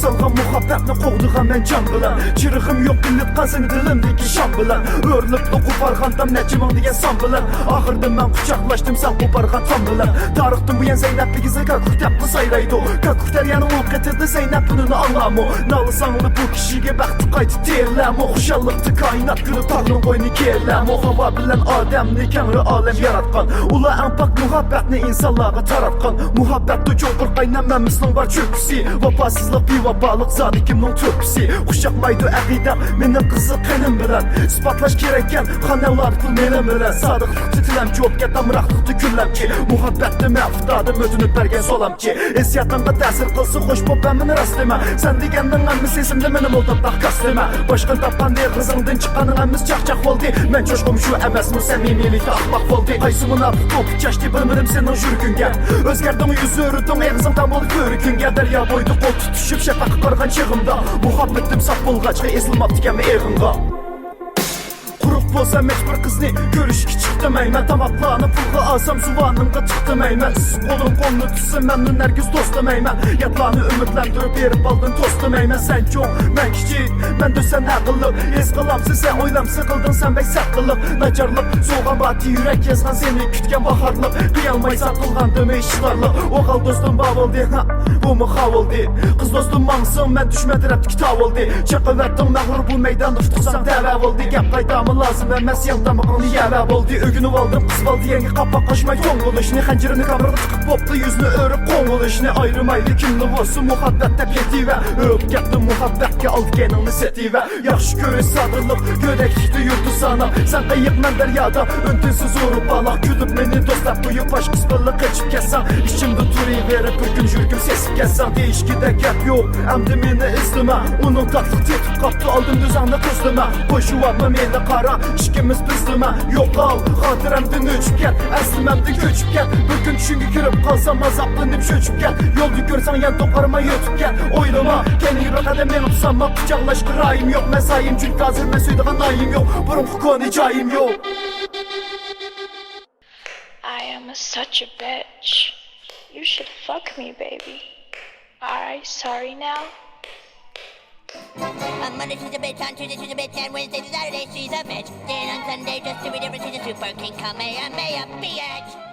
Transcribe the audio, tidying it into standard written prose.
Salğan muhabbətlə qoğduğa mən can bilən Çırığım yox bilib qazın dilimdeki şan bilən Örlüqlü qubarğandam nəcimən deyən san bilən Ahırda mən qucaqlaşdım sən qubarğan tam bilən Tarıqdım bu yan Zeynəpli gizə kakukdəbli sayraydı Kakukdər yanı ol qətirdi Zeynəplinin anlamı Nalı sanlı bu kişiyə bəxti qaydı deyirləm O xuşallıqdı kainat qırıb tağlın qoyunu geyirləm O hava bilən adəmni kəmri aləm yaratqan Ula ən pak muhabbətni insanlığa taratqan Muhabbətli çoxdur qaynən mən müslüm var çöküsü Vapasızlıq bir vapalık zadı kimnin tüpsi Kuşakmaydı əqidəm mənim qızı qenim bilən İspatlaş gereken xanəvlar pul mənim bilən Sadıqlıq titiləm ki opgə damıraqlıqdı gülləm ki Muhabbətli məfdadım ödünüb bərgən solam ki Esiyyatımda təsir qılsı xoş bu bəmin rast demə Sən digəndən əmmi sesimdə mənim oldum daqqas demə Başqın tapqan deyil qızındın çıxanın əmmiz çaq-çaq oldu Mən coşqum şu əməsmin səmimilikdə axmaq oldu Qaysımın artıq top kəşdi bilmirim senin jürgüngə Özgərdin yüzü örüdün eğzimdən bol körüküngə Dərya boydu qol tutuşub şəfaq qarğan çığımda Muhabbettim saf bulğaçqa ezilmab dikəmi eğimqa Quruq bolsa mecbur qızni görüşki çıxdım əymən Tamaqlarını pulğa alsam suvanımqa çıxdım əymən Qolum qolunu tutsun məmnun nərgiz dostum əymən Yadlarını ümidləndirib verib aldın tostum əymən Sən çox, mən kiçik, mən dösən əqıllı Ez qılamsın sən oylamsı qıldın sən bəy sət qılıb Nacarlıq, soğan bati yürək yazğan seni kütkən baxarlıq Qıyalmaysan qılğandım eşlarlıq O qal dostum bav oldu, bu mu xav oldu Qız dostum mansın, mən düşmədirəm kitab oldu Çəqəvətdim məğrur bu meydan tutuqsam dəvəv oldu Gəp qaydamı lazım əməs yandamı qanı yəvəb oldu Ögünü valdım qız valdı yengi qapak qaşmay tonqul işini Xəncirini qabrını çıxıb bopdu yüzünü örüb qonqul işini Ayrımaylı kimli olsun muhabbətdə petivə Öp gəpdim muhabbətki aldı genini setivə Yaxşı görüş sadırlıq görəklikdi yurdu sana Sən qıyıq mən dəryada öntünsüz uğrup balaq Küdüb məni dostlar buyub baş qısbıllıq qaçıb kəsən İçimdə turi verib bir gün jürgüm sesib kəsən Deyişkidə gəp yox əmdi məni izləmə Onun tatlıq tetib qapdı aldım düzanlı qızlıma Boşu varma məni qara işkimiz bizləmə Yox al xatirəmdin öçüb gəl Əsliməmdi göçüb gəl Bir gün çünki kürüb qalsam azablanıb şöçüb gəl Yoldu görsən yan toparıma yötüb gəl Oylama kendi rəqədə mən usanma Bıçaqlaş qırayım yox məsayim Çünki hazır mən söydüğən ayım yox Burun xukon hicayim yox I am such a bitch. You should fuck me, baby. Alright, sorry now? On Monday she's a bitch, on Tuesday she's a bitch, and Wednesday to Saturday she's a bitch. Then on Sunday just to be different she's a super king, come a bitch.